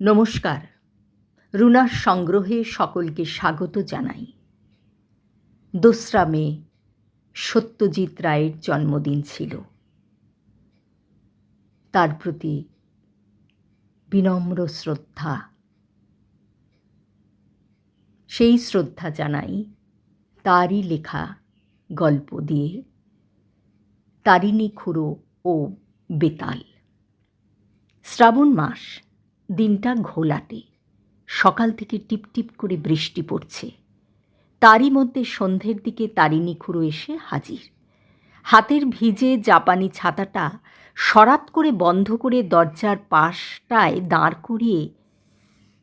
নমস্কার। রুনার সংগ্রহে সকলকে স্বাগত জানাই। 2রা মে সত্যজিৎ রায়ের জন্মদিন ছিল। তার প্রতি বিনম্র শ্রদ্ধা। সেই শ্রদ্ধা জানাই তারই লেখা গল্প দিয়ে, তারিণী খুড়ো ও বেতাল। শ্রাবণ মাস, দিনটা ঘোলাটে। সকাল থেকে টিপটিপ করে বৃষ্টি পড়ছে। তারই মধ্যে সন্ধ্যের দিকে তারিণী খুড়ো এসে হাজির। হাতের ভিজে জাপানি ছাতাটা সরাত করে বন্ধ করে দরজার পাশটায় দাঁড় করিয়ে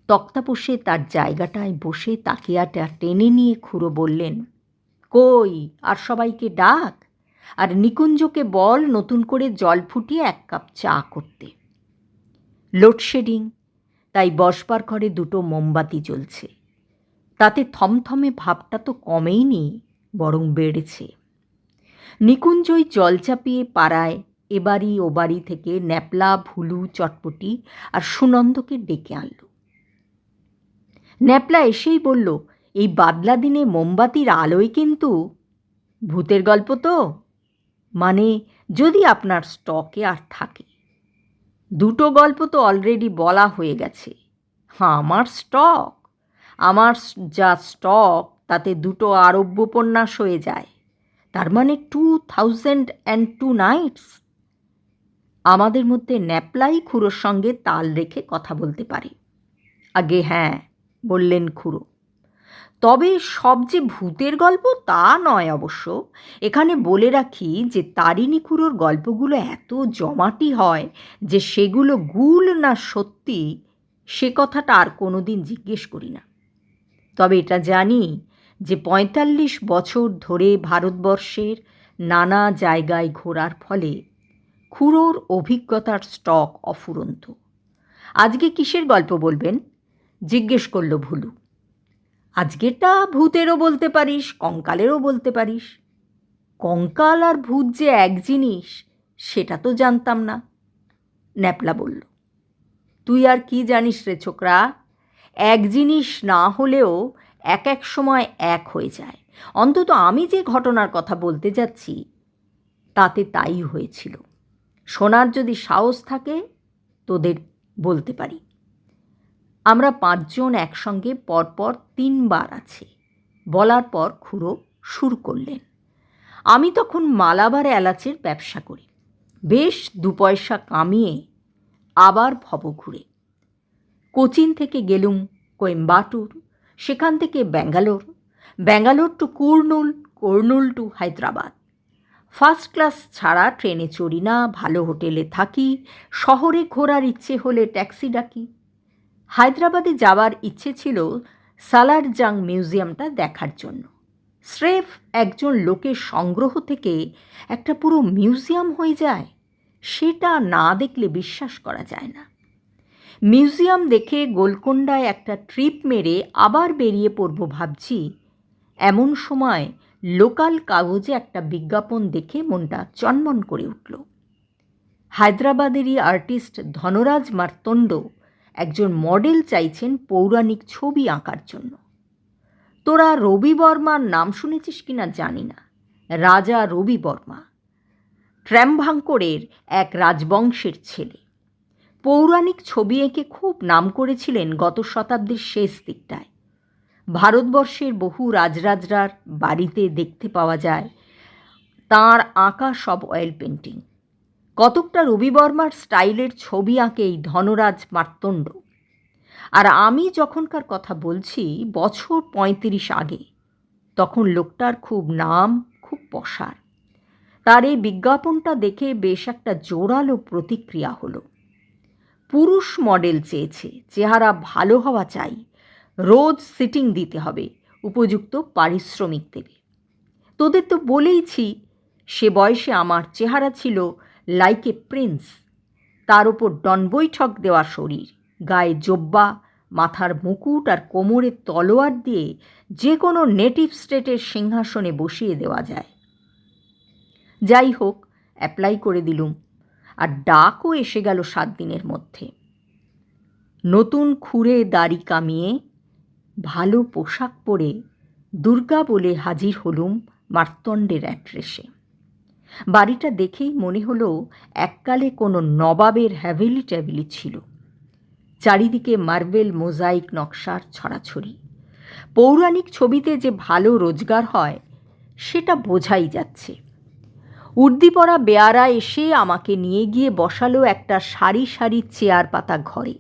তক্তাপোষে তার জায়গাটায় বসে তাকিয়াটা টেনে নিয়ে খুড়ো বললেন, কই আর সবাইকে ডাক, আর নিকুঞ্জকে বল নতুন করে জল ফুটিয়ে 1 কাপ চা করতে। লোডশেডিং, তাই বসবার ঘরে 2টো মোমবাতি জ্বলছে। তাতে থমথমে ভাবটা তো কমেইনি, বরং বেড়েছে। নিকুঞ্জই জল চাপিয়ে পাড়ায় এবাড়ি ওবাড়ি থেকে ন্যাপলা, ভুলু, চটপটি আর সুনন্দকে ডেকে আনল। ন্যাপলা এসেই বলল, এই বাদলা দিনে মোমবাতির আলোয় কিন্তু ভূতের গল্প তো, মানে যদি আপনার স্টকে আর থাকে। 2টো গল্প তো অলরেডি বলা হয়ে গেছে। আমার যা স্টক তাতে 2টো আরব্যোপন্যাস হয়ে যায়। তার মানে 2002 নাইটস। আমাদের মধ্যে ন্যাপলাই খুড়োর সঙ্গে তাল রেখে কথা বলতে পারে। আগে হ্যাঁ, বললেন খুড়ো। তবে সব যে ভূতের গল্প তা নয় অবশ্য। এখানে বলে রাখি যে তারিণী খুড়োর গল্পগুলো এত জমাটি হয় যে সেগুলো গুল না সত্যি সে কথাটা আর কোনো দিন জিজ্ঞেস করি না। তবে এটা জানি যে 45 বছর ধরে ভারতবর্ষের নানা জায়গায় ঘোরার ফলে খুড়োর অভিজ্ঞতার স্টক অফুরন্ত। আজকে কিসের গল্প বলবেন জিজ্ঞেস করল ভুলু। আজকেরটা ভূতেরও বলতে পারিস, কঙ্কালেরও বলতে পারিস। কঙ্কাল আর ভূত যে এক জিনিস সেটা তো জানতাম না, ন্যাপলা বলল। তুই আর কি জানিস রে ছোকরা, এক জিনিস না হলেও এক সময় এক হয়ে যায়। অন্তত আমি যে ঘটনার কথা বলতে যাচ্ছি তাতে তাই হয়েছিল। শোনার যদি সাহস থাকে তোদের বলতে পারি। আমরা 5 জন একসঙ্গে পরপর 3 বার আছি। বলার পর খুড়ো সুর করলেন, আমি তখন মালাবার এলাচের ব্যবসা করি। বেশ 2 পয়সা কামিয়ে আবার ভব ঘুরে কোচিন থেকে গেলুম কোয়েম্বাটুর, সেখান থেকে Bangalore to Kurnool to Hyderabad. First class ছাড়া ট্রেনে চড়ি না, ভালো হোটেলে থাকি, শহরে ঘোরার ইচ্ছে হলে ট্যাক্সি ডাকি। হায়দ্রাবাদে যাওয়ার ইচ্ছে ছিল সালারজাং মিউজিয়ামটা দেখার জন্য। স্রেফ একজন লোকের সংগ্রহ থেকে একটা পুরো মিউজিয়াম হয়ে যায়, সেটা না দেখলে বিশ্বাস করা যায় না। মিউজিয়াম দেখে গোলকোন্ডায় একটা ট্রিপ মেরে আবার বেরিয়ে পড়ব ভাবছি, এমন সময় লোকাল কাগজে একটা বিজ্ঞাপন দেখে মনটা চনমন করে উঠল। হায়দ্রাবাদেরই আর্টিস্ট ধনরাজ মার্তণ্ড একজন মডেল চাইছেন পৌরাণিক ছবি আঁকার জন্য। তোরা রবি বর্মার নাম শুনেছিস কিনা জানি না, রাজা রবি বর্মা ট্র্যামভাঙ্করের এক রাজবংশের ছেলে। পৌরাণিক ছবি এঁকে খুব নাম করেছিলেন গত শতাব্দীর শেষ দিকটায়। ভারতবর্ষের বহু রাজরাজরার বাড়িতে দেখতে পাওয়া যায় তাঁর আঁকা সব অয়েল পেন্টিং। কতকটা রবি বর্মার স্টাইলের ছবি আঁকে এই ধনরাজ মার্তণ্ড। আর আমি যখনকার কথা বলছি বছর 35 আগে, তখন লোকটার খুব নাম, খুব পসার। তার এই বিজ্ঞাপনটা দেখে বেশ একটা জোরালো প্রতিক্রিয়া হলো। পুরুষ মডেল চেয়েছে, চেহারা ভালো হওয়া চাই, রোজ সিটিং দিতে হবে, উপযুক্ত পারিশ্রমিক দেবে। তোদের তো বলেইছি সে বয়সে আমার চেহারা ছিল লাইক এ প্রিন্স। তার ওপর ডনবৈঠক দেওয়া শরীর, গায়ে জোব্বা, মাথার মুকুট আর কোমরে তলোয়ার দিয়ে যে কোনো নেটিভ স্টেটের সিংহাসনে বসিয়ে দেওয়া যায়। যাই হোক, অ্যাপ্লাই করে দিলুম, আর ডাকও এসে গেল 7 দিনের মধ্যে। নতুন খুঁড়ে দাড়ি কামিয়ে ভালো পোশাক পরে দুর্গা বলে হাজির হলুম মার্তণ্ডের অ্যাড্রেসে। বাড়িটা দেখেই মনে হলো এককালে কোনো নবাবের হ্যাভেলি ট্যাভেলি ছিল। চারিদিকে মার্বেল মোজাইক নকশার ছড়াছড়ি। পৌরাণিক ছবিতে যে ভালো রোজগার হয় সেটা বোঝাই যাচ্ছে। উর্দি পরা বেয়ারা এসে আমাকে নিয়ে গিয়ে বসালো একটা সারি সারি চেয়ার পাতা ঘরে।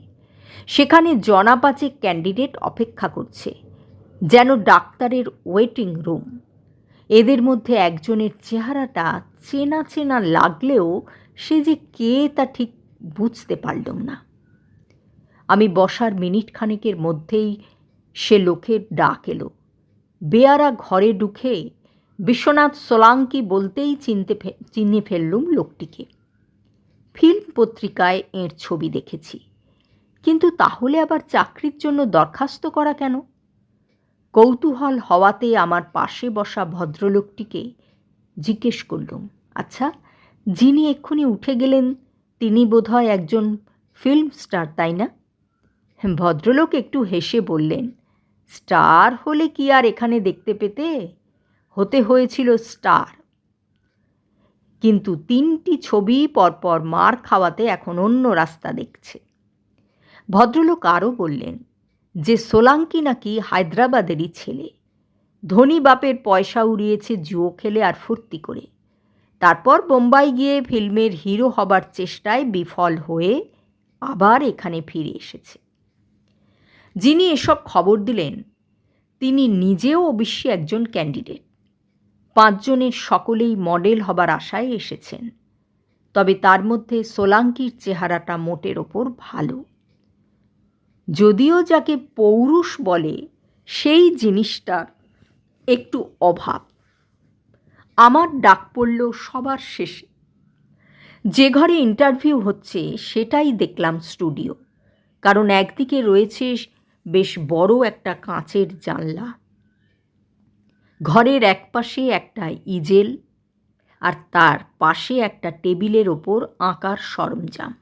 সেখানে জনা পাঁচেক ক্যান্ডিডেট অপেক্ষা করছে, যেন ডাক্তারের ওয়েটিং রুম। এদের মধ্যে একজনের চেহারাটা চেনা চেনা লাগলেও সে যে কে তা ঠিক বুঝতে পারলাম না। আমি বসার মিনিট খানেকের মধ্যেই সে লোকের ডাক এলো। বেয়ারা ঘরে ঢুকে বিশ্বনাথ সোলাঙ্কি বলতেই চিনে ফেললুম লোকটিকে। ফিল্ম পত্রিকায় এর ছবি দেখেছি, কিন্তু তাহলে আবার চাকরির জন্য দরখাস্ত করা কেন? কৌতূহল হওয়াতে আমার পাশে বসা ভদ্রলোকটিকে জিজ্ঞেস করলুম, আচ্ছা, যিনি এক্ষুনি উঠে গেলেন তিনি বোধহয় একজন ফিল্ম স্টার, তাই না? ভদ্রলোক একটু হেসে বললেন, স্টার হলে কি আর এখানে দেখতে পেতে? হতে হয়েছিল স্টার, কিন্তু 3টি ছবি পরপর মার খাওয়াতে এখন অন্য রাস্তা দেখছে। ভদ্রলোক আরও বললেন যে সোলাঙ্কি নাকি হায়দ্রাবাদেরই ছেলে। ধনী বাপের পয়সা উড়িয়েছে জুয়ো খেলে আর ফুর্তি করে। তারপর বোম্বাই গিয়ে ফিল্মের হিরো হবার চেষ্টায় বিফল হয়ে আবার এখানে ফিরে এসেছে। যিনি এসব খবর দিলেন তিনি নিজেও অবশ্যই একজন ক্যান্ডিডেট। 5 জনের সকলেই মডেল হবার আশায় এসেছেন। তবে তার মধ্যে সোলাঙ্কির চেহারাটা মোটের ওপর ভালো। যদিও যাকে পৌরুষ বলে সেই জিনিসটার একটু অভাব। আমার ডাক পড়ল সবার শেষে। যে ঘরে ইন্টারভিউ হচ্ছে সেটাই দেখলাম স্টুডিও, কারণ একদিকে রয়েছে বেশ বড় একটা কাঁচের জানলা। ঘরের একপাশে একটা ইজেল, আর তার পাশে একটা টেবিলের ওপর আঁকার সরঞ্জাম।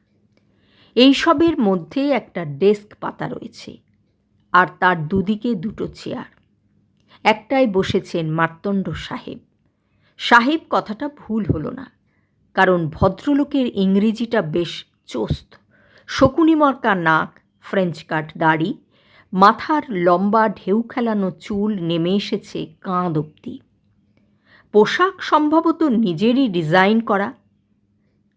এইসবের মধ্যে একটা ডেস্ক পাতা রয়েছে, আর তার দুদিকে 2টো চেয়ার। একটায় বসেছেন মার্তণ্ড সাহেব। সাহেব কথাটা ভুল হলো না, কারণ ভদ্রলোকের ইংরেজিটা বেশ চোস্ত। শকুনি মর্কা নাক, ফ্রেঞ্চ কাট দাড়ি, মাথার লম্বা ঢেউ খেলানো চুল নেমে এসেছে কাঁধ অবধি। পোশাক সম্ভবত নিজেরই ডিজাইন করা,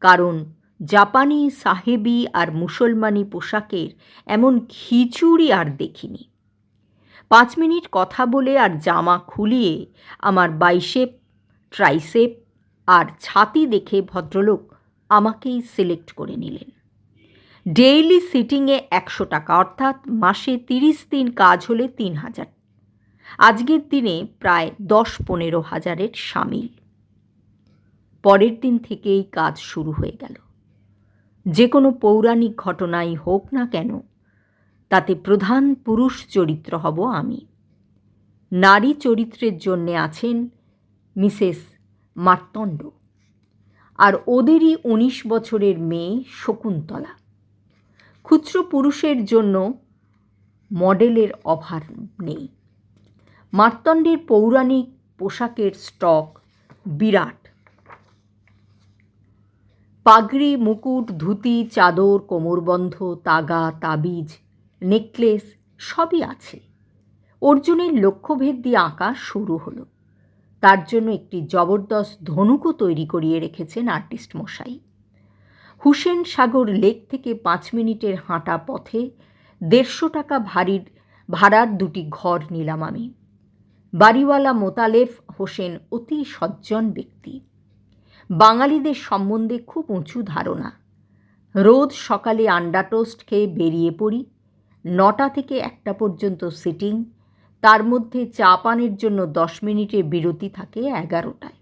কারণ জাপানি সাহেবি আর মুসলমানি পোশাকের এমন খিচুড়ি আর দেখিনি। 5 মিনিট কথা বলে আর জামা খুলিয়ে আমার বাইসেপ, ট্রাইসেপ আর ছাতি দেখে ভদ্রলোক আমাকেই সিলেক্ট করে নিলেন। ডেইলি সিটিংয়ে 100 টাকা, অর্থাৎ মাসে 30 দিন কাজ হলে 3000। আজকের দিনে প্রায় 10-15 হাজারের সামিল। পরের দিন থেকেই কাজ শুরু হয়ে গেল। যে কোনো পৌরাণিক ঘটনাই হোক না কেন, তাতে প্রধান পুরুষ চরিত্র হব আমি। নারী চরিত্রের জন্যে আছেন মিসেস মার্তণ্ড, আর ওদেরই 19 বছরের মেয়ে শকুন্তলা। খুচরো পুরুষের জন্য মডেলের অভাব নেই। মার্তণ্ডের পৌরাণিক পোশাকের স্টক বিরাট। পাগড়ি, মুকুট, ধুতি, চাদর, কোমরবন্ধ, তাগা, তাবিজ, নেকলেস সবই আছে। অর্জুনের লক্ষ্যভেদ দিয়ে আঁকা শুরু হলো। তার জন্য একটি জবরদস্ত ধনুকও তৈরি করিয়ে রেখেছেন আর্টিস্ট মশাই। হুসেন সাগর লেক থেকে 5 মিনিটের হাঁটা পথে 150 টাকা ভাড়ার 2টি ঘর নিলাম আমি। বাড়িওয়ালা মোতালেব হোসেন অতি সজ্জন ব্যক্তি। বাঙালিদের সম্বন্ধে খুব উঁচু ধারণা। রোজ সকালে আন্ডা টোস্ট খেয়ে বেরিয়ে পড়ি। 9টা থেকে 1টা পর্যন্ত সিটিং, তার মধ্যে চা পানের জন্য 10 মিনিটের বিরতি থাকে 11টায়।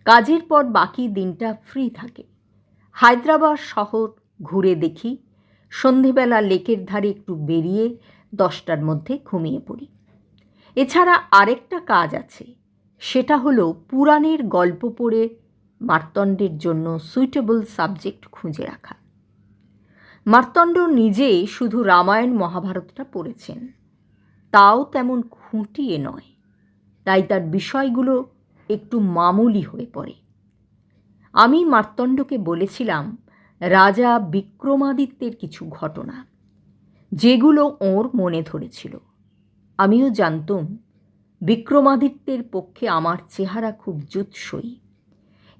কাজের পর বাকি দিনটা ফ্রি থাকে। হায়দ্রাবাদ শহর ঘুরে দেখি, সন্ধেবেলা লেকের ধারে একটু বেরিয়ে 10টার মধ্যে ঘুমিয়ে পড়ি। এছাড়া আরেকটা কাজ আছে, সেটা হলো পুরাণের গল্প পড়ে মার্তণ্ডের জন্য সুইটেবল সাবজেক্ট খুঁজে রাখা। মার্তণ্ড নিজে শুধু রামায়ণ মহাভারতটা পড়েছেন, তাও তেমন খুঁটিয়ে নয়, তাই তার বিষয়গুলো একটু মামুলি হয়ে পড়ে। আমি মার্তণ্ডকে বলেছিলাম রাজা বিক্রমাদিত্যের কিছু ঘটনা, যেগুলো ওর মনে ধরেছিল। আমিও জানতুম বিক্রমাদিত্যের পক্ষে আমার চেহারা খুব জুৎসই,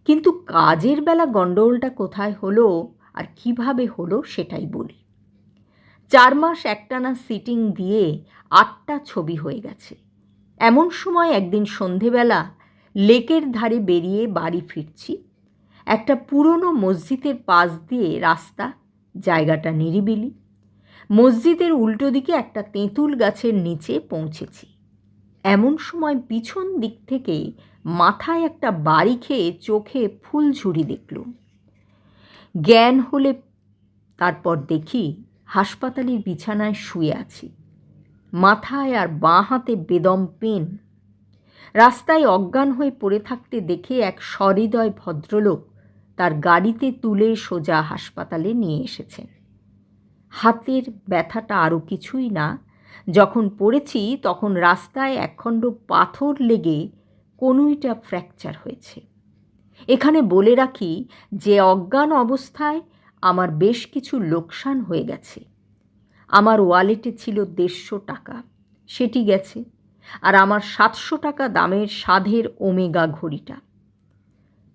কিন্তু কাজের বেলা গণ্ডগোলটা কোথায় হলো আর কিভাবে হলো সেটাই বলি। 4 মাস একটানা সিটিং দিয়ে 8টা ছবি হয়ে গেছে। এমন সময় একদিন সন্ধেবেলা লেকের ধারে বেরিয়ে বাড়ি ফিরছি। একটা পুরনো মসজিদের পাশ দিয়ে রাস্তা, জায়গাটা নিরিবিলি। মসজিদের উল্টো দিকে একটা তেঁতুল গাছের নিচে পৌঁছেছি। এমন সময় পিছন দিক থেকে মাথায় একটা বাড়ি খেয়ে চোখে ফুলঝুরি দেখলুম। জ্ঞান হলে তারপর দেখি হাসপাতালের বিছানায় শুয়ে আছি, মাথায় আর বাঁ হাতে বেদম পেন। রাস্তায় অজ্ঞান হয়ে পড়ে থাকতে দেখে এক সহৃদয় ভদ্রলোক তার গাড়িতে তুলে সোজা হাসপাতালে নিয়ে এসেছেন। হাতের ব্যথাটা আরও কিছুই না, যখন পড়েছি তখন রাস্তায় একখণ্ড পাথর লেগে কনুইটা ফ্র্যাকচার হয়েছে। এখানে বলে রাখি যে অজ্ঞান অবস্থায় আমার বেশ কিছু লোকসান হয়ে গেছে। আমার ওয়ালেটে ছিল 150 টাকা, সেটি গেছে, আর আমার 700 টাকা দামের সাধের ওমেগা ঘড়িটা।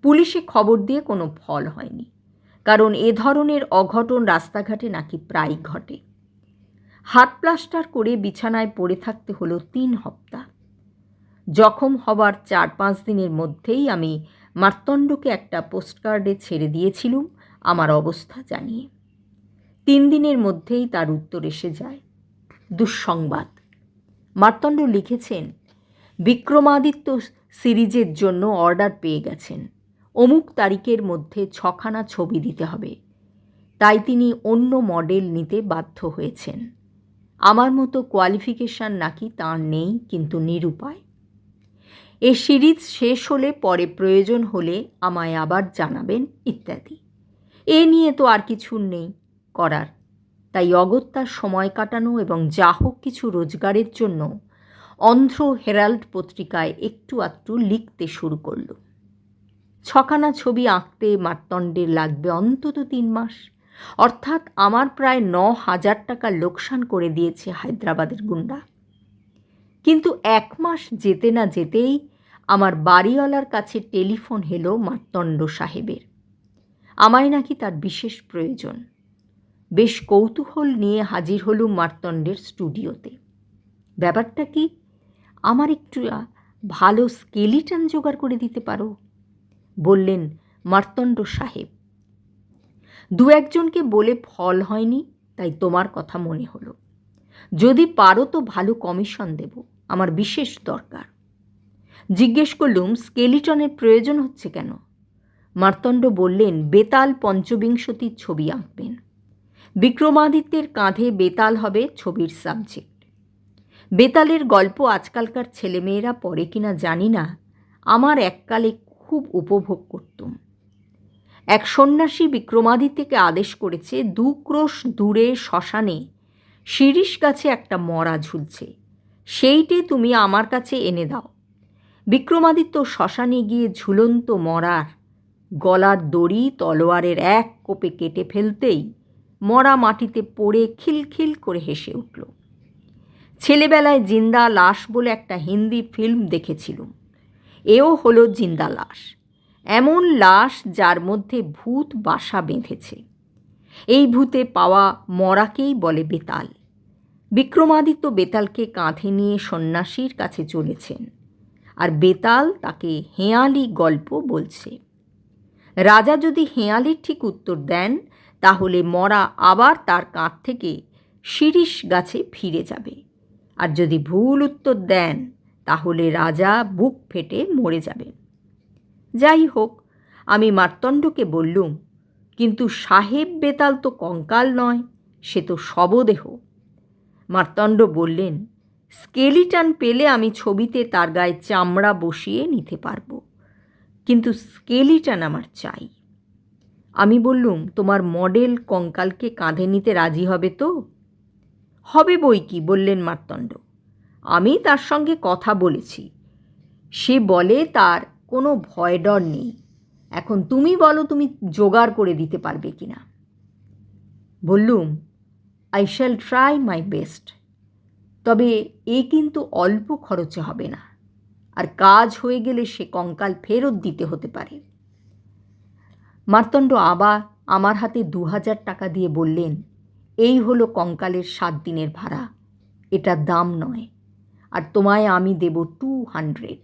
পুলিশে খবর দিয়ে কোনো ফল হয়নি, কারণ এ ধরনের অঘটন রাস্তাঘাটে নাকি প্রায় ঘটে। হাত প্লাস্টার করে বিছানায় পড়ে থাকতে হলো 3 হপ্তাহ। জখম হবার 4-5 দিনের মধ্যেই আমি মার্তণ্ডকে একটা পোস্টকার্ডে ছেড়ে দিয়েছিলুম আমার অবস্থা জানিয়ে। 3 দিনের মধ্যেই তার উত্তর এসে যায়। দুঃসংবাদ। মার্তণ্ড লিখেছেন, বিক্রমাদিত্য সিরিজের জন্য অর্ডার পেয়ে গেছেন। অমুক তারিখের মধ্যে 6খানা ছবি দিতে হবে, তাই তিনি অন্য মডেল নিতে বাধ্য হয়েছেন। আমার মতো কোয়ালিফিকেশান নাকি তাঁর নেই, কিন্তু নিরুপায়। এ সিরিজ শেষ হলে পরে প্রয়োজন হলে আমায় আবার জানাবেন ইত্যাদি। এ নিয়ে তো আর কিছু নেই করার, তাই অগত্যা সময় কাটানো এবং যা হোক কিছু রোজগারের জন্য অন্ধ্র হেরাল্ড পত্রিকায় একটু আধটু লিখতে শুরু করল। 6খানা ছবি আঁকতে মার্তণ্ডের লাগবে অন্তত 3 মাস, অর্থাৎ আমার প্রায় 9,000 টাকা লোকসান করে দিয়েছে হায়দ্রাবাদের গুন্ডা। কিন্তু 1 মাস যেতে না যেতেই আমার বাড়িওয়ালার কাছে টেলিফোন এলো মার্তণ্ড সাহেবের। আমায় নাকি তার বিশেষ প্রয়োজন। বেশ কৌতূহল নিয়ে হাজির হলুম মার্তণ্ডের স্টুডিওতে। ব্যাপারটা কি, আমার একটু ভালো স্কেলিটন জোগাড় করে দিতে পারো? বললেন মার্তণ্ড সাহেব। 2-1 জনকে বলে ফল হয়নি, তাই তোমার কথা মনে হলো। যদি পারো তো ভালো কমিশন দেব, আমার বিশেষ দরকার। জিজ্ঞেস করলুম স্কেলিটনের প্রয়োজন হচ্ছে কেন? মার্তণ্ড বললেন বেতাল পঞ্চবিংশতির ছবি আঁকবেন। বিক্রমাদিত্যের কাঁধে বেতাল হবে ছবির সাবজেক্ট। বেতালের গল্প আজকালকার ছেলেমেয়েরা পড়ে কিনা জানি না, আমার এককালে খুব উপভোগ করতুম। এক সন্ন্যাসী বিক্রমাদিত্যকে আদেশ করেছে 2 ক্রোশ দূরে শ্মশানে শিরীষ গাছে একটা মরা ঝুলছে, সেইটে তুমি আমার কাছে এনে দাও। বিক্রমাদিত্য শ্মশানে গিয়ে ঝুলন্ত মরার গলার দড়ি তলোয়ারের এক কোপে কেটে ফেলতেই মরা মাটিতে পড়ে খিলখিল করে হেসে উঠল। ছেলেবেলায় জিন্দা লাশ বলে একটা হিন্দি ফিল্ম দেখেছিলুম। এও হলো জিন্দা লাশ, এমন লাশ যার মধ্যে ভূত বাসা বেঁধেছে। এই ভূতে পাওয়া মরাকেই বলে বেতাল। বিক্রমাদিত্য বেতালকে কাঁধে নিয়ে সন্ন্যাসীর কাছে চলেছেন, আর বেতাল তাকে হেঁয়ালি গল্প বলছে। রাজা যদি হেঁয়ালির ঠিক উত্তর দেন, তাহলে মরা আবার তার কাঁধ থেকে শিরীষ গাছে ফিরে যাবে, আর যদি ভুল উত্তর দেন, তাহলে রাজা বুক ফেটে মরে যাবেন। যাই হোক, আমি মার্তণ্ডকে বললুম, কিন্তু সাহেব বেতাল তো কঙ্কাল নয়, সে তো শবদেহ। মার্তণ্ড বললেন, স্কেলিটন পেলে আমি ছবিতে তার গায়ে চামড়া বসিয়ে নিতে পারবো, কিন্তু স্কেলিটন আমার চাই। আমি বললুম, তোমার মডেল কঙ্কালকে কাঁধে নিতে রাজি হবে তো? হবে বই কি, বললেন মার্তণ্ড। আমি তার সঙ্গে কথা বলেছি, সে বলে তার কোনো ভয় ডর নেই। এখন তুমি বলো তুমি জোগাড় করে দিতে পারবে কি না। বললুম, I shall try my best, তবে এ কিন্তু অল্প খরচে হবে না, আর কাজ হয়ে গেলে সে কঙ্কাল ফেরত দিতে হতে পারে। মার্তণ্ড আবার আমার হাতে 2000 টাকা দিয়ে বললেন, এই হলো কঙ্কালের 7 দিনের ভাড়া, এটা দাম নয়, আর তোমায় আমি দেব 200।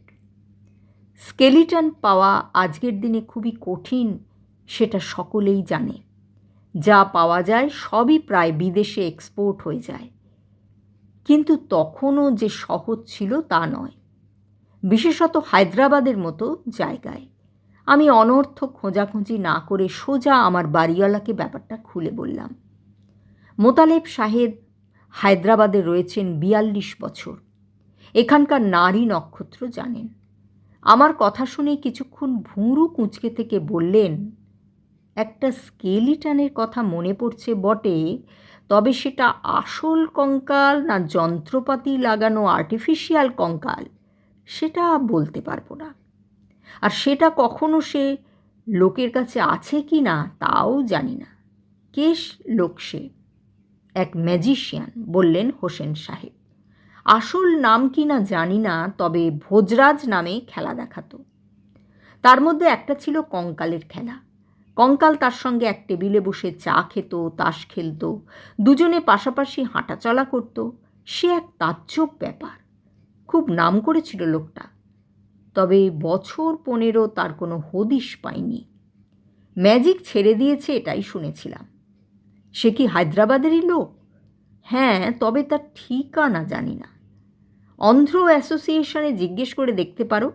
স্কেলিটন পাওয়া আজকের দিনে খুবই কঠিন, সেটা সকলেই জানে। যা পাওয়া যায় সবই প্রায় বিদেশে এক্সপোর্ট হয়ে যায়, কিন্তু তখনও যে সহজ ছিল তা নয়, বিশেষত হায়দ্রাবাদের মতো জায়গায়। আমি অনর্থ খোঁজাখুঁজি না করে সোজা আমার বাড়িওয়ালাকে ব্যাপারটা খুলে বললাম। মোতালেব সাহেব হায়দ্রাবাদে রয়েছেন 42 বছর, এখানকার নারী নক্ষত্র জানেন। আমার কথা শুনে কিছুক্ষণ ভুরু কুঁচকে থেকে বললেন, একটা স্কেলিটনের কথা মনে পড়ছে বটে, তবে সেটা আসল কঙ্কাল না যন্ত্রপাতি লাগানো আর্টিফিশিয়াল কঙ্কাল সেটা বলতে পারবো না, আর সেটা কখনো সে লোকের কাছে আছে কি না তাও জানি না। কেশ লোক সে, এক ম্যাজিশিয়ান, বললেন হোসেন সাহেব। আসল নাম কি না জানি না, তবে ভোজরাজ নামে খেলা দেখাতো। তার মধ্যে একটা ছিল কঙ্কালের খেলা। কঙ্কাল তার সঙ্গে এক টেবিলে বসে চা খেত, তাস খেলত, দুজনে পাশাপাশি হাঁটাচলা করত। সে এক তাজ্জব ব্যাপার। খুব নাম করেছিল লোকটা, তবে বছর 15 তার কোনো হদিশ পাইনি। ম্যাজিক ছেড়ে দিয়েছে এটাই শুনেছিলাম। সে কি হায়দ্রাবাদেরই লোক? হ্যাঁ, তবে তার ঠিকানা জানি না। অন্ধ্র অ্যাসোসিয়েশনে জিজ্ঞেস করে দেখতে পারো,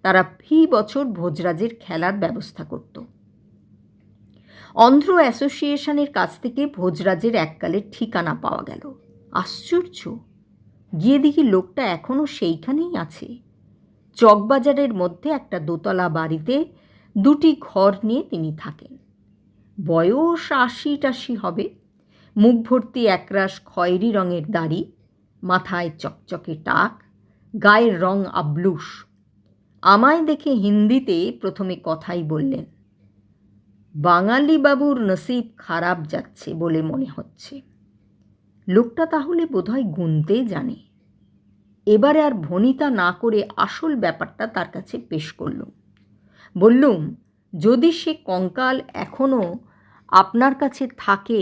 তারা ফি বছর ভোজরাজের খেলার ব্যবস্থা করত। অন্ধ্র অ্যাসোসিয়েশনের কাছ থেকে ভোজরাজের এককালের ঠিকানা পাওয়া গেল। আশ্চর্য! গিয়ে দেখি লোকটা এখনও সেইখানেই আছে। চকবাজারের মধ্যে একটা দোতলা বাড়িতে 2টি ঘর নিয়ে তিনি থাকেন। বয়স 80-টাশি হবে। মুখ ভর্তি একরাশ খয়েরি রঙের দাড়ি, মাথায় চকচকে টাক, গায়ের রং আবলুস। আমায় দেখে হিন্দিতে প্রথমে কথাই বললেন। বাঙালি বাবুর নসিব খারাপ যাচ্ছে বলে মনে হচ্ছে। লোকটা তাহলে বোধহয় গুনতে জানে। এবারে আর ভনিতা না করে আসল ব্যাপারটা তার কাছে পেশ করলুম। বললুম, যদি সে কঙ্কাল এখনও আপনার কাছে থাকে,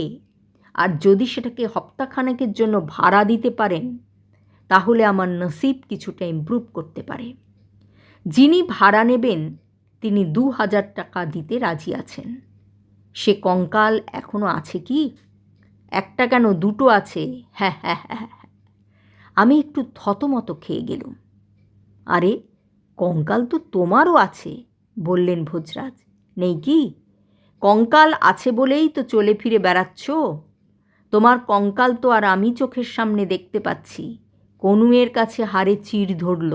আর যদি সেটাকে হপ্তাখানেকের জন্য ভাড়া দিতে পারেন, তাহলে আমার নসিব কিছুটা ইমপ্রুভ করতে পারে। যিনি ভাড়া নেবেন তিনি 2000 টাকা দিতে রাজি আছেন। সে কঙ্কাল এখনও আছে কি? একটা কেন, 2টো আছে। হ্যাঁ হ্যাঁ হ্যাঁ হ্যাঁ। আমি একটু থতমত খেয়ে গেলুম। আরে, কঙ্কাল তো তোমারও আছে, বললেন ভোজরাজ। নেই কি? কঙ্কাল আছে বলেই তো চলে ফিরে বেড়াচ্ছ। তোমার কঙ্কাল তো আর আমি চোখের সামনে দেখতে পাচ্ছি। কনুয়ের কাছে হাড়ে চিড় ধরল,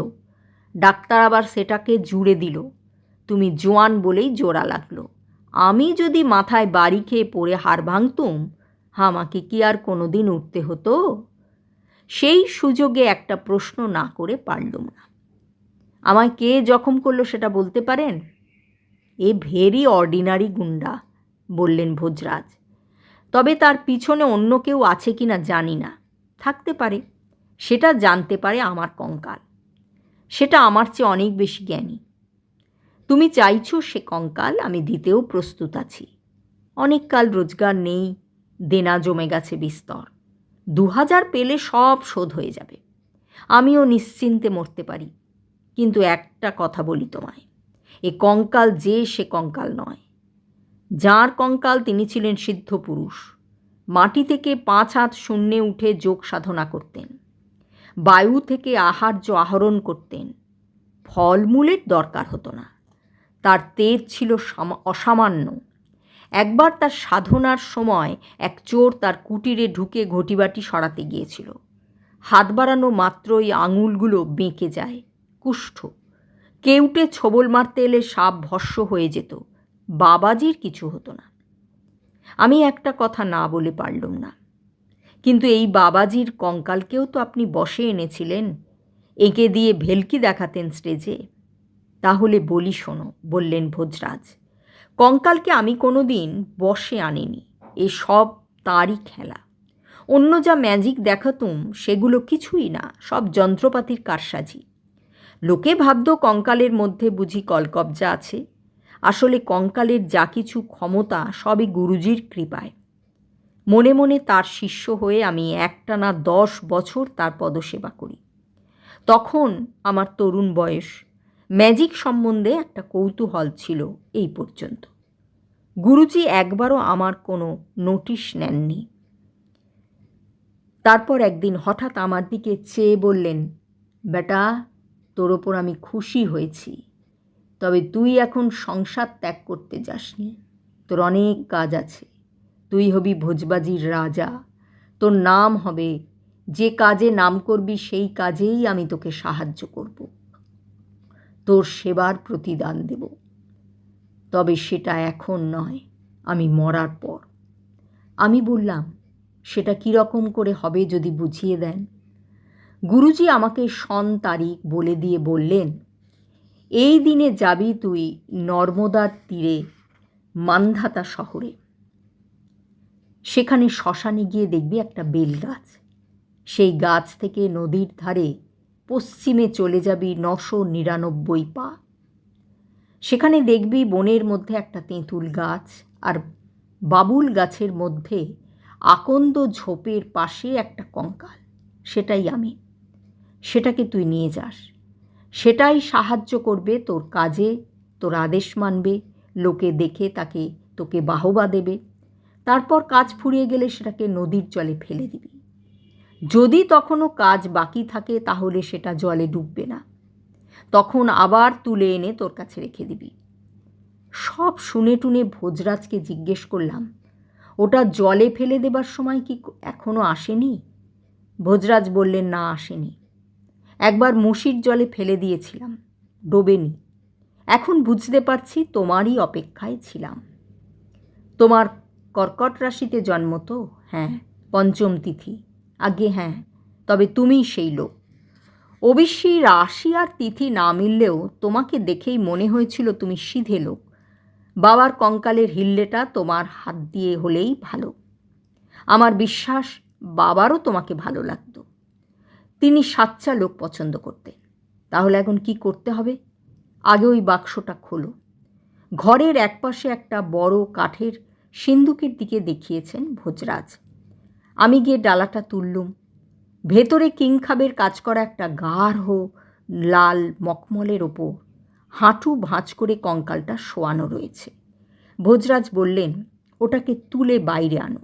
ডাক্তার আবার সেটাকে জুড়ে দিল। তুমি জোয়ান বলেই জোড়া লাগলো। আমি যদি মাথায় বাড়ি খেয়ে পড়ে হাড় ভাঙতুম, আমাকে কি আর কোনো দিন উঠতে হতো? সেই সুযোগে একটা প্রশ্ন না করে পারলুম না। আমায় কে জখম করলো সেটা বলতে পারেন? এ ভেরি অর্ডিনারি গুন্ডা, বললেন ভোজরাজ। তবে তার পিছনে অন্য কেউ আছে কি না জানি না। থাকতে পারে। সেটা জানতে পারে আমার কঙ্কাল। সেটা আমার চেয়ে অনেক বেশি জ্ঞানী। তুমি চাইছো সে কঙ্কাল, আমি দিতেও প্রস্তুত আছি। অনেক কাল রোজগার নেই, দেনা জমে গেছে বিস্তর। 2000 পেলে সব শোধ হয়ে যাবে। আমিও নিশ্চিন্তে মরতে পারি। কিন্তু একটা কথা বলি তোমায়, এ কঙ্কাল যে সে কঙ্কাল নয়। যাঁর কঙ্কাল তিনি ছিলেন সিদ্ধ পুরুষ। মাটি থেকে 5 হাত শূন্যে উঠে যোগ সাধনা করতেন। বায়ু থেকে আহার্য আহরণ করতেন। ফলমূলের দরকার হতো না। তার তেজ ছিল অসামান্য। একবার তার সাধনার সময় এক চোর তার কুটিরে ঢুকে ঘটিবাটি সরাতে গিয়েছিল। হাত বাড়ানো মাত্রই আঙুলগুলো বেঁকে যায়। কুষ্ঠ। কেউটে ছোবল মারতে এলে সাপ ভস্ম হয়ে যেত। বাবাজির কিছু হতো না। আমি একটা কথা না বলে পারলুম না, কিন্তু এই বাবাজির কঙ্কালকেও তো আপনি বশে এনেছিলেন, এঁকে দিয়ে ভেলকি দেখাতেন স্টেজে। তাহলে বলি শোনো, বললেন ভোজরাজ, কঙ্কালকে আমি কোনো দিন বশে আনিনি, এ সব তারই খেলা। অন্য যা ম্যাজিক দেখাতুম সেগুলো কিছুই না, সব যন্ত্রপাতির কারসাজি। লোকে ভাবত কঙ্কালের মধ্যে বুঝি কলকবজা আছে। আসলে কঙ্কালের যা কিছু ক্ষমতা সবই গুরুজির কৃপায়। মনে মনে তার শিষ্য হয়ে আমি একটানা 10 বছর তার পদসেবা করি। তখন আমার তরুণ বয়স, ম্যাজিক সম্বন্ধে একটা কৌতূহল ছিল, এই পর্যন্ত। গুরুজি একবারও আমার কোনো নোটিশ নেননি। তারপর একদিন হঠাৎ আমার দিকে চেয়ে বললেন, বেটা, তোর ওপর আমি খুশি হয়েছি, তবে তুই এখন সংসার ত্যাগ করতে যাসনি। তোর অনেক কাজ আছে। তুই হবি ভোজবাজির রাজা। তোর নাম হবে, যে কাজে নাম করবি সেই কাজেই আমি তোকে সাহায্য করব, তোর সেবার প্রতিদান দেব। তবে সেটা এখন নয়, আমি মরার পর। আমি বললাম, সেটা কীরকম করে হবে যদি বুঝিয়ে দেন। গুরুজি আমাকে সন তারিখ বলে দিয়ে বললেন, এই দিনে যাবি তুই নর্মদার তীরে মান্ধাতা শহরে। সেখানে শ্মশানে গিয়ে দেখবি একটা বেল গাছ। সেই গাছ থেকে নদীর ধারে পশ্চিমে চলে যাবি 999 পা। সেখানে দেখবি বনের মধ্যে একটা তেঁতুল গাছ, আর বাবুল গাছের মধ্যে আকন্দ ঝোপের পাশে একটা কঙ্কাল। সেটাই আমি। সেটাকে তুই নিয়ে যাস। সেটাই সাহায্য করবে তোর কাজে, তোর আদেশ মানবে, লোকে দেখে তাকে তোকে বাহবা দেবে। তারপর কাজ ফুরিয়ে গেলে সেটাকে নদীর জলে ফেলে দিবি। যদি তখনও কাজ বাকি থাকে তাহলে সেটা জলে ডুববে না, তখন আবার তুলে এনে তোর কাছে রেখে দিবি। সব শুনে টুনে ভোজরাজকে জিজ্ঞেস করলাম, ওটা জলে ফেলে দেবার সময় কি এখনও আসেনি? ভোজরাজ বললেন, না, আসেনি। একবার মুশির জলে ফেলে দিয়েছিলাম, ডোবেনি। এখন বুঝতে পারছি তোমারই অপেক্ষায় ছিলাম। তোমার কর্কট রাশিতে জন্ম তো? হ্যাঁ। পঞ্চম তিথি? আগে হ্যাঁ। তবে তুমিই সেই লোক। অবশ্যই রাশি আর তিথি না মিললেও তোমাকে দেখেই মনে হয়েছিল তুমি সিধে লোক। বাবার কঙ্কালের হিল্লেটা তোমার হাত দিয়ে হলেই ভালো। আমার বিশ্বাস বাবারও তোমাকে ভালো লাগতো। তিনি সাচ্চা লোক পছন্দ করতেন। তাহলে এখন কি করতে হবে? আগে ওই বাক্সটা খোলো। ঘরের একপাশে একটা বড় কাঠের সিন্দুকের দিকে দেখিয়েছেন ভোজরাজ। আমি গিয়ে ডালাটা তুললুম। ভেতরে কিংখাবের কাজ করা একটা গাঢ় লাল মখমলের ওপর হাঁটু ভাঁজ করে কঙ্কালটা শোয়ানো রয়েছে। ভোজরাজ বললেন, ওটাকে তুলে বাইরে আনো।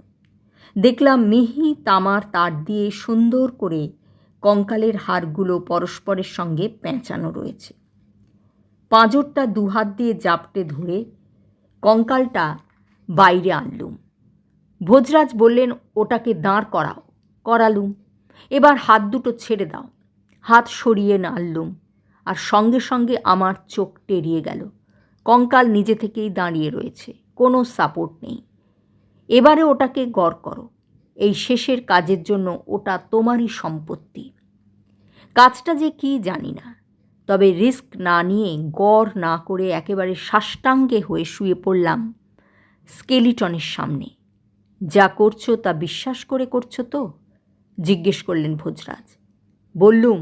দেখলাম মিহি তামার তার দিয়ে সুন্দর করে কঙ্কালের হাড়গুলো পরস্পরের সঙ্গে পেঁচানো রয়েছে। পাঁজরটা দুহাত দিয়ে জাপটে ধরে কঙ্কালটা বাইরে আনলুম। ভোজরাজ বললেন, ওটাকে দাঁড় করাও। করালুম। এবার হাত দুটো ছেড়ে দাও। হাত সরিয়ে নাড়লুম, আর সঙ্গে সঙ্গে আমার চোখ টেরিয়ে গেল। কঙ্কাল নিজে থেকেই দাঁড়িয়ে রয়েছে, কোনো সাপোর্ট নেই। এবারে ওটাকে গড় করো। এই শেষের কাজের জন্য ওটা তোমারই সম্পত্তি। কাজটা যে কি জানি না, তবে রিস্ক না নিয়ে, গড় না করে একেবারে সাষ্টাঙ্গে হয়ে শুয়ে পড়লাম স্কেলিটনের সামনে। যা করছো তা বিশ্বাস করে করছো তো? জিজ্ঞেস করলেন ভোজরাজ। বললুম,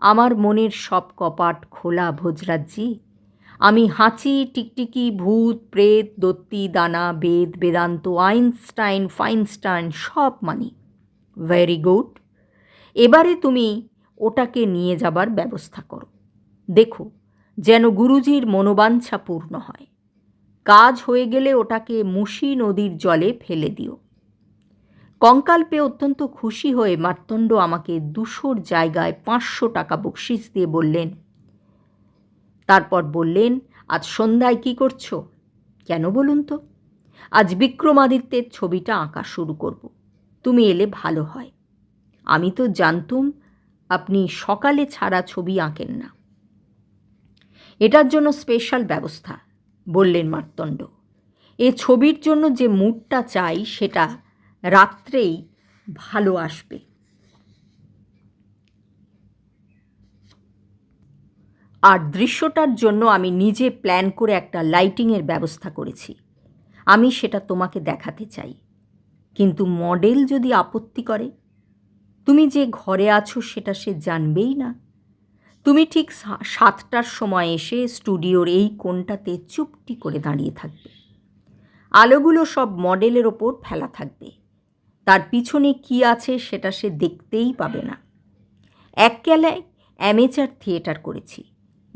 আমার মনের সব কপাট খোলা ভোজরাজজি। আমি হাঁচি, টিকটিকি, ভূত, প্রেত, দত্তি, দানা, বেদ, বেদান্ত, আইনস্টাইন, ফাইনস্টাইন সব মানি। Very good. এবারে তুমি ওটাকে নিয়ে যাবার ব্যবস্থা করো। দেখো যেন গুরুজির মনোবাঞ্ছা পূর্ণ হয়। কাজ হয়ে গেলে ওটাকে মুশি নদীর জলে ফেলে দিও। কঙ্কাল পেয়ে অত্যন্ত খুশি হয়ে মার্তণ্ড আমাকে 200 জায়গায় 500 টাকা বকশিস দিয়ে বললেন। তারপর বললেন, আজ সন্ধ্যায় কি করছো? কেন বলুন তো? আজ বিক্রমাদিত্যের ছবিটা আঁকা শুরু করব। তুমি এলে ভালো হয়। আমি তো জানতুম আপনি সকালে ছাড়া ছবি আঁকেন না। এটার জন্য স্পেশাল ব্যবস্থা। বললেন মার্তণ্ড। এ ছবির জন্য যে মুডটা চাই সেটা রাত্রেই ভালো আসবে। আর দৃশ্যটার জন্য আমি নিজে প্ল্যান করে একটা লাইটিংয়ের ব্যবস্থা করেছি। আমি সেটা তোমাকে দেখাতে চাই। কিন্তু মডেল যদি আপত্তি করে? তুমি যে ঘরে আছো সেটা সে জানবেই না। তুমি ঠিক 7টার সময় এসে স্টুডিওর এই কোণটাতে চুপটি করে দাঁড়িয়ে থাকবে। আলোগুলো সব মডেলের ওপর ফেলা থাকবে। তার পিছনে কি আছে সেটা সে দেখতেই পাবে না। একবেলায় অ্যামেচার থিয়েটার করেছি।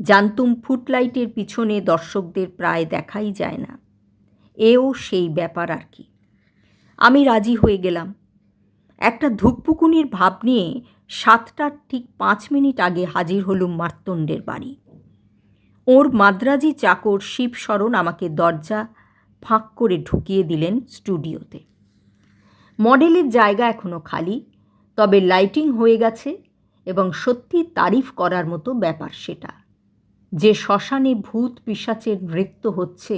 জানতুম ফুটলাইটের পিছনে দর্শকদের প্রায় দেখাই যায় না। এও সেই ব্যাপার আর কি। আমি রাজি হয়ে গেলাম। একটা ধুকপুকুনির ভাব নিয়ে 7টার ঠিক 5 মিনিট আগে হাজির হলুম মার্তণ্ডের বাড়ি। ওর মাদ্রাজি চাকর শিবশরণ আমাকে দরজা ফাঁক করে ঢুকিয়ে দিলেন স্টুডিওতে। মডেলের জায়গা এখনো খালি, তবে লাইটিং হয়ে গেছে এবং সত্যি তারিফ করার মতো ব্যাপার সেটা। যে শ্মশানে ভূত পিশাচের নৃত্য হচ্ছে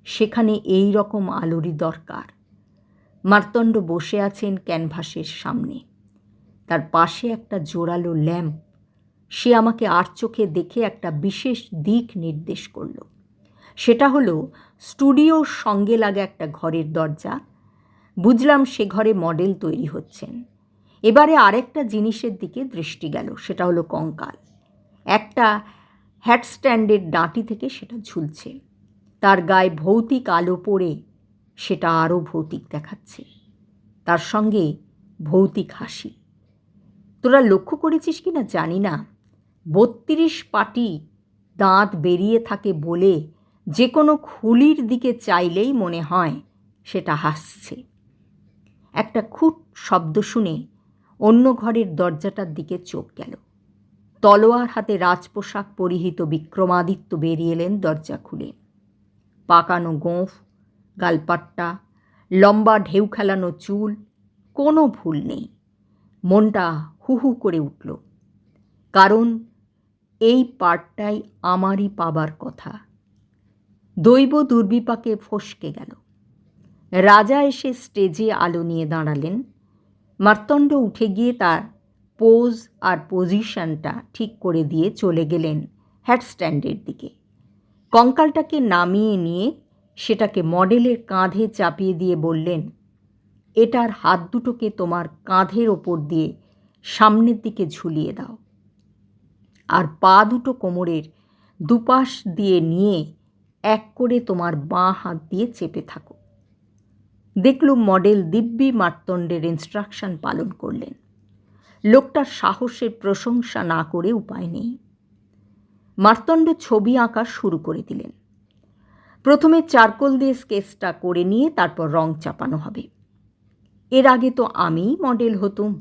সেখানে এই রকম আলোরই দরকার। মার্তণ্ড বসে আছেন ক্যানভাসের সামনে। তার পাশে একটা জোরালো ল্যাম্প। সে আমাকে আর চোখে দেখে একটা বিশেষ দিক নির্দেশ করল। সেটা হলো স্টুডিওর সঙ্গে লাগা একটা ঘরের দরজা। বুঝলাম সে ঘরে মডেল তৈরি হচ্ছেন। এবারে আরেকটা জিনিসের দিকে দৃষ্টি গেল, সেটা হলো কঙ্কাল। একটা হ্যাটস্ট্যান্ডের ডাঁটি থেকে সেটা ঝুলছে। তার গায়ে ভৌতিক আলো পড়ে সেটা আরও ভৌতিক দেখাচ্ছে। তার সঙ্গে ভৌতিক হাসি। তোরা লক্ষ্য করেছিস কি না জানি না, 32 পাটি দাঁত বেরিয়ে থাকে বলে যে কোনো খুলির দিকে চাইলেই মনে হয় সেটা হাসছে। একটা খুট শব্দ শুনে অন্য ঘরের দরজাটার দিকে চোখ গেল। তলোয়ার হাতে রাজপোশাক পরিহিত বিক্রমাদিত্য বেরিয়ে এলেন দরজা খুলে। পাকানো গোঁফ, গালপাট্টা, লম্বা ঢেউ খেলানো চুল, কোনো ভুল নেই। মনটা হু হু করে উঠল, কারণ এই পার্টটাই আমারই পাবার কথা। দৈব দুর্বিপাকে ফসকে গেল। রাজা এসে স্টেজে আলো নিয়ে দাঁড়ালেন। মার্তণ্ড উঠে গিয়ে তার পোজ আর পজিশনটা ঠিক করে দিয়ে চলে গেলেন হ্যাটস্ট্যান্ডের দিকে। কঙ্কালটাকে নামিয়ে নিয়ে সেটাকে মডেলের কাঁধে চাপিয়ে দিয়ে বললেন, এটার হাত দুটোকে তোমার কাঁধের ওপর দিয়ে সামনের দিকে ঝুলিয়ে দাও, আর পা দুটো কোমরের দুপাশ দিয়ে নিয়ে এক করে তোমার বাঁ হাত দিয়ে চেপে থাকো। দেখলুম মডেল দিব্যি মার্তণ্ডের ইনস্ট্রাকশন পালন করলেন। লোকটার সাহসের প্রশংসা না করে উপায় নেই। মার্তণ্ড ছবি আঁকা শুরু করে দিলেন। প্রথমে চারকোল দিয়ে স্কেচটা করে নিয়ে তারপর রং চাপানো হবে। এর আগে তো আমিই মডেল হতুম,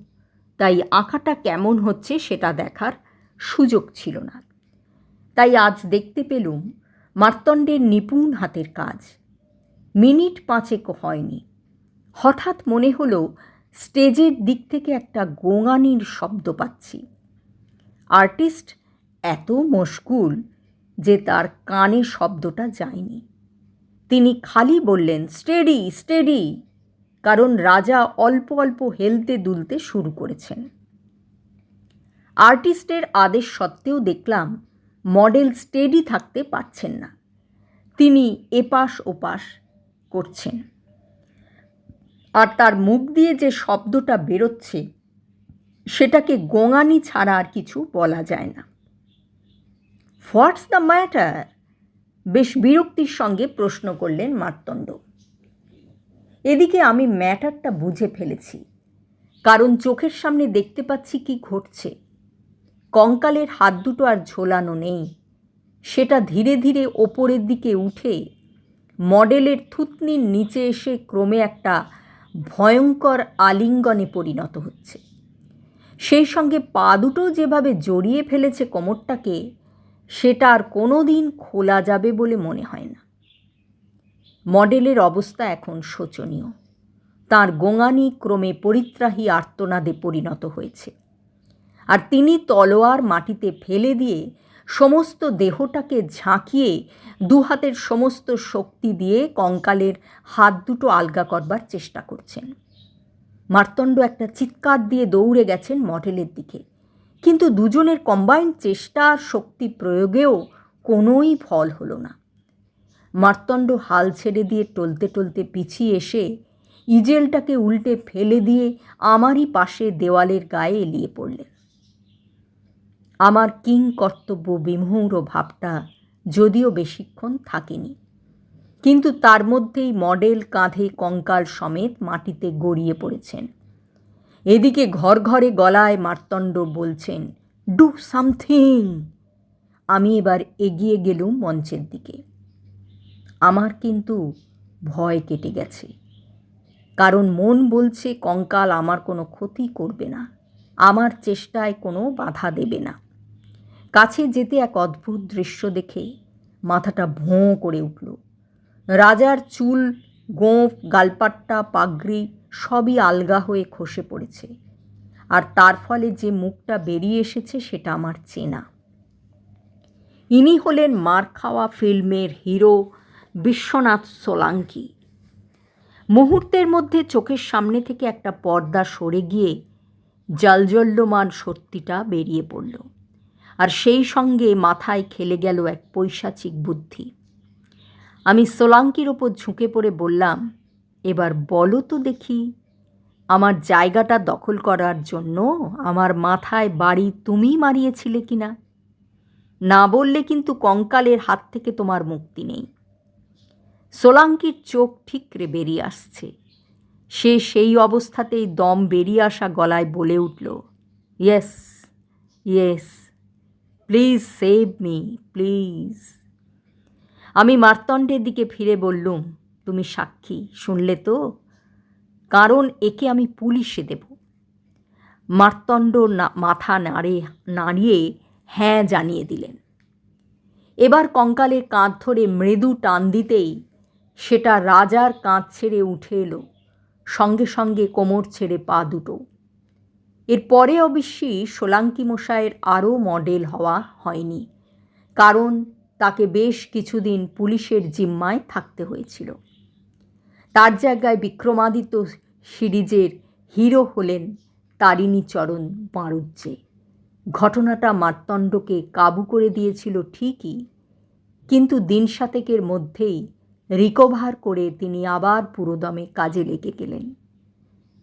তাই আঁকাটা কেমন হচ্ছে সেটা দেখার সুযোগ ছিল না। তাই আজ দেখতে পেলুম মার্তণ্ডের নিপুণ হাতের কাজ। মিনিট 5 হয়নি, হঠাৎ মনে হলো স্টেজের দিক থেকে একটা গোঙানির শব্দ পাচ্ছি। আর্টিস্ট এত মশগুল যে তার কানে শব্দটা যায়নি। তিনি খালি বললেন, স্টেডি স্টেডি, কারণ রাজা অল্প অল্প হেলতে দুলতে শুরু করেছেন। আর্টিস্টের আদেশ সত্ত্বেও দেখলাম মডেল স্টেডি থাকতে পারছেন না। তিনি এপাশ ওপাশ করছেন, আর তার মুখ দিয়ে যে শব্দটা বেরোচ্ছে সেটাকে গোঙানি ছাড়া আর কিছু বলা যায় না। What's the matter? বেশ বিরক্তির সঙ্গে প্রশ্ন করলেন মার্তণ্ড। এদিকে আমি ম্যাটারটা বুঝে ফেলেছি, কারণ চোখের সামনে দেখতে পাচ্ছি কি ঘটছে। কঙ্কালের হাত দুটো আর ঝোলানো নেই, সেটা ধীরে ধীরে ওপরের দিকে উঠে মডেলের থুতনির নিচে এসে ক্রমে একটা ভয়ঙ্কর আলিঙ্গনে পরিণত হচ্ছে। সেই সঙ্গে পা দুটো যেভাবে জড়িয়ে ফেলেছে কোমরটাকে, সেটা আর কোনো দিন খোলা যাবে বলে মনে হয় না। মডেলের অবস্থা এখন শোচনীয়। তার গোঙানি ক্রমে পরিত্রাহী আর্তনাদে পরিণত হয়েছে, আর তিনি তলোয়ার মাটিতে ফেলে দিয়ে সমস্ত দেহটাকে ঝাঁকিয়ে দুহাতের সমস্ত শক্তি দিয়ে কঙ্কালের হাত দুটো আলগা করবার চেষ্টা করছেন। মার্তণ্ড একটা চিৎকার দিয়ে দৌড়ে গেছেন মডেলের দিকে, কিন্তু দুজনের কম্বাইন্ড চেষ্টা আর শক্তি প্রয়োগেও কোনোই ফল হলো না। মার্তণ্ড হাল ছেড়ে দিয়ে টলতে টলতে পিছিয়ে এসে ইজেলটাকে উল্টে ফেলে দিয়ে আমারই পাশে দেওয়ালের গায়ে এলিয়ে পড়লেন। আমার কিং কর্তব্য বিমূঢ় ভাবটা যদিও বেশিক্ষণ থাকেনি, কিন্তু তার মধ্যেই মডেল কাঁধে কঙ্কাল সমেত মাটিতে গড়িয়ে পড়েছেন। এদিকে ঘর ঘরে গলায় মার্তণ্ড বলছেন, ডু সামথিং। আমি এবার এগিয়ে গেলুম মঞ্চের দিকে। আমার কিন্তু ভয় কেটে গেছে, কারণ মন বলছে কঙ্কাল আমার কোনো ক্ষতি করবে না, আমার চেষ্টায় কোনো বাধা দেবে না। কাছে যেতে এক অদ্ভুত দৃশ্য দেখে মাথাটা ভোঁ করে উঠল। রাজার চুল, গোঁফ, গালপাট্টা, পাগড়ি সবই আলগা হয়ে খসে পড়েছে, আর তার ফলে যে মুখটা বেরিয়ে এসেছে সেটা আমার চেনা। ইনি হলেন মার খাওয়া ফিল্মের হিরো বিশ্বনাথ সোলাঙ্কি। মুহূর্তের মধ্যে চোখের সামনে থেকে একটা পর্দা সরে গিয়ে জালজল্যমান সত্যিটা বেরিয়ে পড়ল, আর সেই সঙ্গে মাথায় খেলে গেল এক পৈশাচিক বুদ্ধি। আমি সোলাঙ্কির ওপর ঝুঁকে পড়ে বললাম, এবার বলো তো দেখি, আমার জায়গাটা দখল করার জন্য আমার মাথায় বাড়ি তুমি মারিয়েছিলে কিনা? না বললে কিন্তু কঙ্কালের হাত থেকে তোমার মুক্তি নেই। সোলাঙ্কির চোখ ঠিকরে বেরিয়ে আসছে। সে সেই অবস্থাতেই দম বেরিয়ে আসা গলায় বলে উঠল, yes yes, please save me, please. আমি মার্তণ্ডের দিকে ফিরে বললুম, তুমি সাক্ষী, শুনলে তো? কারণ একে আমি পুলিশে দেব। মার্তণ্ড মাথা নাড়িয়ে হ্যাঁ জানিয়ে দিলেন। এবার কঙ্কালের কাঁধ ধরে মৃদু টান দিতেই সেটা রাজার কাঁধ ছেড়ে উঠে এলো, সঙ্গে সঙ্গে কোমর ছেড়ে পা দুটো। এরপরে অবশ্যই সোলাঙ্কি মশায়ের আরও মডেল হওয়া হয়নি, কারণ তাকে বেশ কিছুদিন পুলিশের জিম্মায় থাকতে হয়েছিল। তার জায়গায় বিক্রমাদিত্য সিরিজের হিরো হলেন তারিণীচরণ বাড়ুজ্জে। ঘটনাটা মার্তণ্ডকে কাবু করে দিয়েছিল ঠিকই, কিন্তু দিন সাতেকের মধ্যেই রিকভার করে তিনি আবার পুরোদমে কাজে লেগে গেলেন।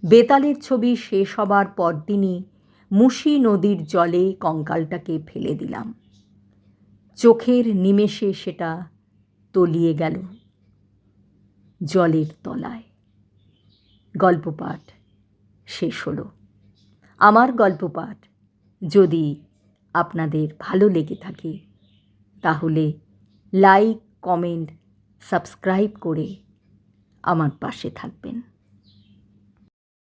বেতালের ছবি শেষ হবার পরদিনই মুশি নদীর জলে কঙ্কালটাকে ফেলে দিলাম। চোখের নিমেষে সেটা তলিয়ে গেল জলের তলায়। গল্প পাঠ শেষ হলো। আমার গল্প পাঠ যদি আপনাদের ভালো লেগে থাকে তাহলে লাইক, কমেন্ট, সাবস্ক্রাইব করে আমার পাশে থাকবেন।